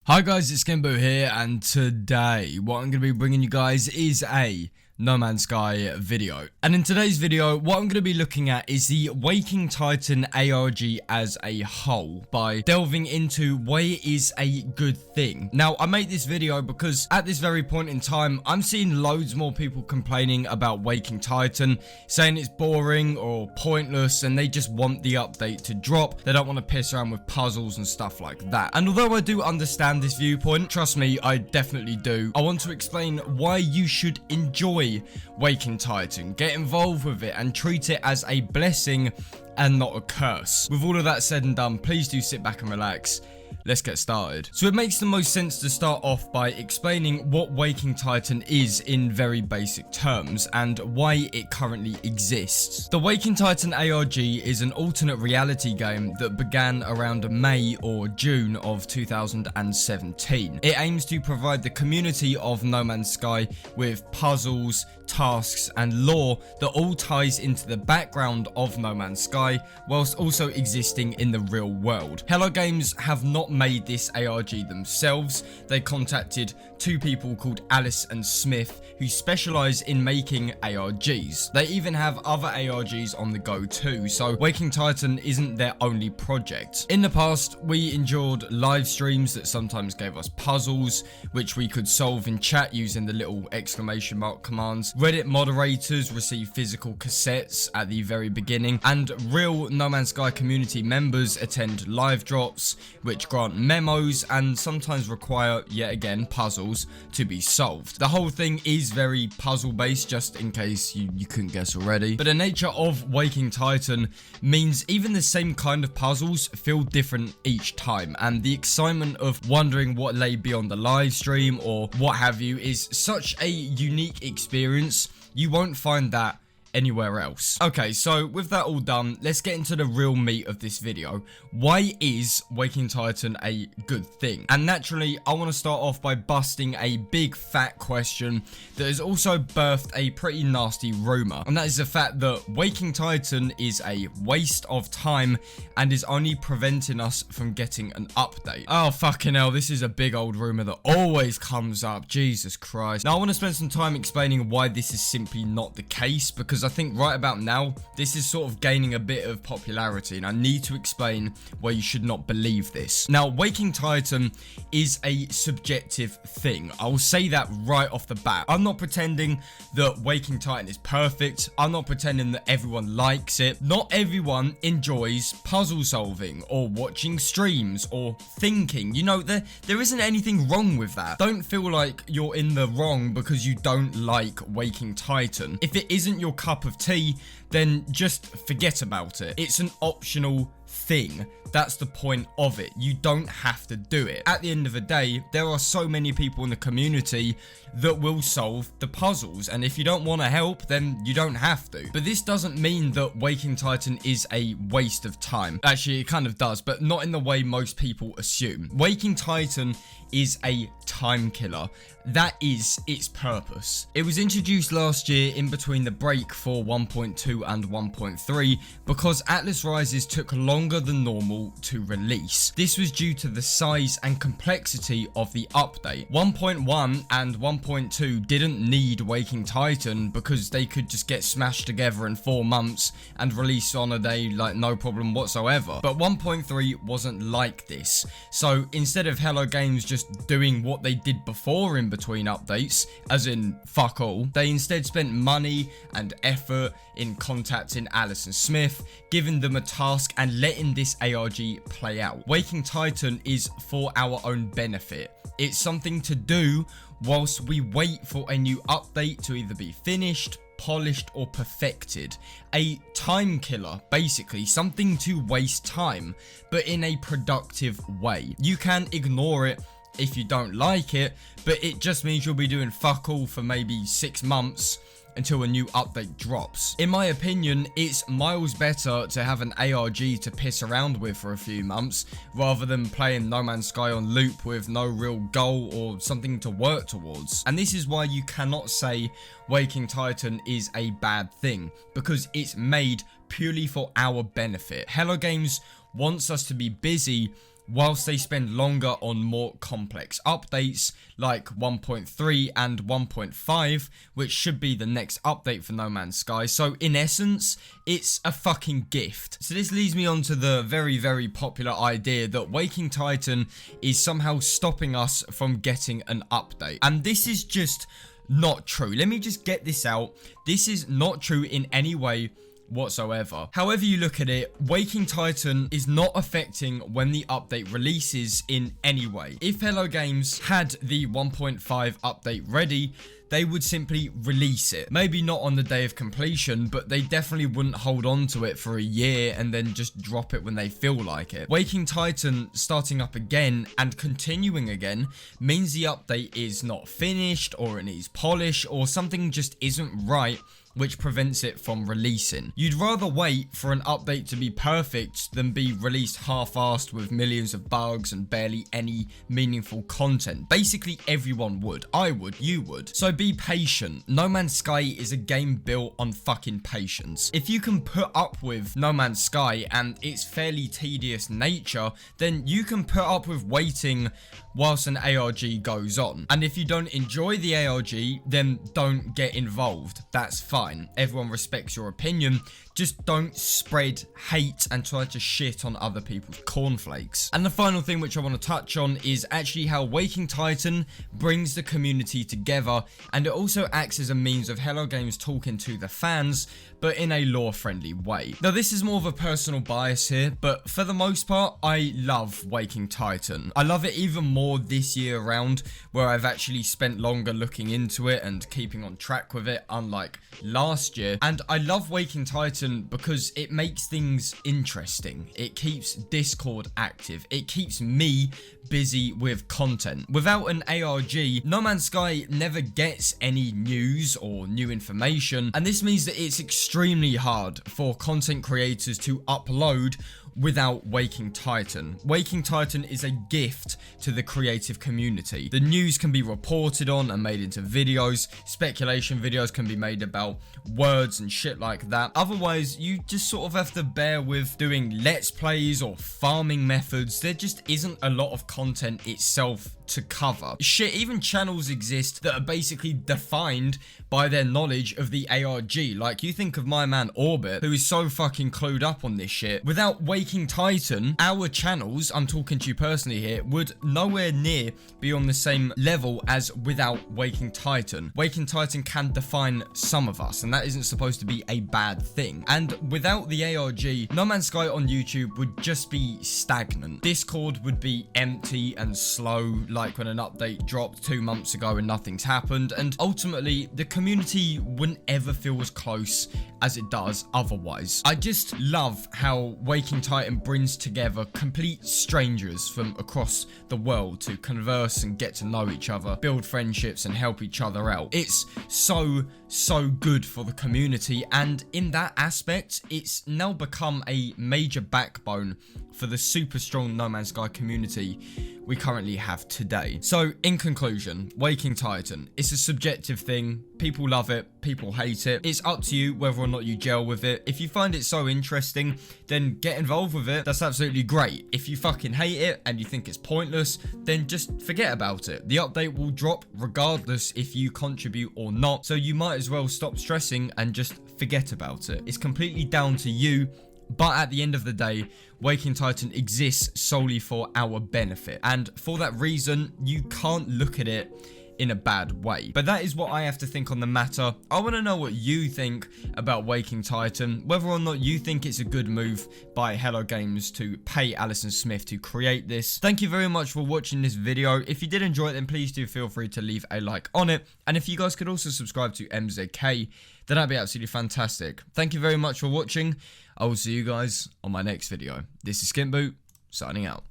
Hi guys, it's SkintBoot here, and today what I'm going to be bringing you guys is a No Man's Sky video. And in today's video, what I'm going to be looking at is the Waking Titan ARG as a whole, by delving into why it is a good thing. Now, I made this video because at this very point in time, I'm seeing loads more people complaining about Waking Titan, saying it's boring or pointless, and they just want the update to drop. They don't want to piss around with puzzles and stuff like that. And although I do understand this viewpoint, trust me, I definitely do, I want to explain why you should enjoy Waking Titan, get involved with it, and treat it as a blessing and not a curse. With all of that said and done, please do sit back and relax. Let's get started. So it makes the most sense to start off by explaining what Waking Titan is in very basic terms and why it currently exists. The Waking Titan ARG is an alternate reality game that began around May or June of 2017. It aims to provide the community of No Man's Sky with puzzles, tasks and lore that all ties into the background of No Man's Sky whilst also existing in the real world. Hello Games have not made this ARG themselves. They contacted two people called Alice and Smith who specialise in making ARGs. They even have other ARGs on the go too, so Waking Titan isn't their only project. In the past, we enjoyed live streams that sometimes gave us puzzles which we could solve in chat using the little exclamation mark commands. Reddit moderators receive physical cassettes at the very beginning, and real No Man's Sky community members attend live drops which grant memos and sometimes require, yet again, puzzles to be solved. The whole thing is very puzzle based, just in case you couldn't guess already. But the nature of Waking Titan means even the same kind of puzzles feel different each time, and the excitement of wondering what lay beyond the live stream or what have you is such a unique experience. You won't find that anywhere else. Okay, so with that all done, let's get into the real meat of this video. Why is Waking Titan a good thing? And naturally, I want to start off by busting a big fat question that has also birthed a pretty nasty rumor, and that is the fact that Waking Titan is a waste of time and is only preventing us from getting an update. Oh fucking hell, this is a big old rumor that always comes up. Jesus Christ. Now I want to spend some time explaining why this is simply not the case, because I think right about now, this is sort of gaining a bit of popularity, and I need to explain why you should not believe this. Now, Waking Titan is a subjective thing. I will say that right off the bat. I'm not pretending that Waking Titan is perfect. I'm not pretending that everyone likes it. Not everyone enjoys puzzle solving or watching streams or thinking. You know, there isn't anything wrong with that. Don't feel like you're in the wrong because you don't like Waking Titan. If it isn't your cup of tea, then just forget about it. It's an optional thing. That's the point of it. You don't have to do it. At the end of the day, there are so many people in the community that will solve the puzzles, and if you don't want to help, then you don't have to. But this doesn't mean that Waking Titan is a waste of time. Actually, it kind of does, but not in the way most people assume. Waking Titan is a time killer. That is its purpose. It was introduced last year in between the break for 1.2 and 1.3 because Atlas Rises took longer than normal to release. This was due to the size and complexity of the update. 1.1 and 1.2 didn't need Waking Titan because they could just get smashed together in 4 months and release on a day like no problem whatsoever. But 1.3 wasn't like this. So instead of Hello Games just doing what they did before in between updates, as in fuck all, they instead spent money and effort in contacting Alice and Smith, giving them a task and letting this ARG play out. Waking Titan is for our own benefit. It's something to do whilst we wait for a new update to either be finished, polished or perfected. A time killer, basically, something to waste time, but in a productive way. You can ignore it if you don't like it, but it just means you'll be doing fuck all for maybe 6 months until a new update drops. In my opinion, it's miles better to have an ARG to piss around with for a few months rather than playing No Man's Sky on loop with no real goal or something to work towards. And this is why you cannot say Waking Titan is a bad thing, because it's made purely for our benefit. Hello Games wants us to be busy whilst they spend longer on more complex updates like 1.3 and 1.5, which should be the next update for No Man's Sky. So in essence, it's a fucking gift. So this leads me on to the very popular idea that Waking Titan is somehow stopping us from getting an update. And this is just not true. Let me just get this out. This is not true in any way whatsoever. However you look at it, Waking Titan is not affecting when the update releases in any way. If Hello Games had the 1.5 update ready, they would simply release it. Maybe not on the day of completion, but they definitely wouldn't hold on to it for a year and then just drop it when they feel like it. Waking Titan starting up again and continuing again means the update is not finished, or it needs polish, or something just isn't right, which prevents it from releasing. You'd rather wait for an update to be perfect than be released half-assed with millions of bugs and barely any meaningful content. Basically everyone would. I would, you would. So be patient. No Man's Sky is a game built on fucking patience. If you can put up with No Man's Sky and its fairly tedious nature, then you can put up with waiting whilst an ARG goes on. And if you don't enjoy the ARG, then don't get involved. That's fine. Everyone respects your opinion. Just don't spread hate and try to shit on other people's cornflakes. And the final thing which I want to touch on is actually how Waking Titan brings the community together, and it also acts as a means of Hello Games talking to the fans, but in a lore-friendly way. Now this is more of a personal bias here, but for the most part, I love Waking Titan. I love it even more this year around, where I've actually spent longer looking into it and keeping on track with it, unlike last year. And I love Waking Titan because it makes things interesting. It keeps Discord active. It keeps me busy with content. Without an ARG, No Man's Sky never gets any news or new information, and this means that it's extremely hard for content creators to upload without Waking Titan. Waking Titan is a gift to the creative community. The news can be reported on and made into videos. Speculation videos can be made about words and shit like that. Otherwise, you just sort of have to bear with doing let's plays or farming methods. There just isn't a lot of content itself to cover. Shit, even channels exist that are basically defined by their knowledge of the ARG. Like, you think of my man Orbit, who is so fucking clued up on this shit. Without Waking Titan, our channels, I'm talking to you personally here, would nowhere near be on the same level as without Waking Titan. Waking Titan can define some of us, and that isn't supposed to be a bad thing. And without the ARG, No Man's Sky on YouTube would just be stagnant. Discord would be empty and slow, like when an update dropped 2 months ago and nothing's happened, and ultimately the community wouldn't ever feel as close as it does otherwise. I just love how Waking Titan brings together complete strangers from across the world to converse and get to know each other, build friendships and help each other out. It's so good for the community, and in that aspect it's now become a major backbone for the super strong No Man's Sky community we currently have today. So in conclusion, Waking Titan, it's a subjective thing. People love it, people hate it. It's up to you whether or not you gel with it. If you find it so interesting, then get involved with it. That's absolutely great. If you fucking hate it and you think it's pointless, then just forget about it. The update will drop regardless if you contribute or not, so you might as well stop stressing and just forget about it. It's completely down to you. But at the end of the day, Waking Titan exists solely for our benefit, and for that reason, you can't look at it in a bad way. But that is what I have to think on the matter. I want to know what you think about Waking Titan, whether or not you think it's a good move by Hello Games to pay Alison Smith to create this. Thank you very much for watching this video. If you did enjoy it, then please do feel free to leave a like on it, and if you guys could also subscribe to MZK, then that'd be absolutely fantastic. Thank you very much for watching. I will see you guys on my next video. This is SkintBoot, signing out.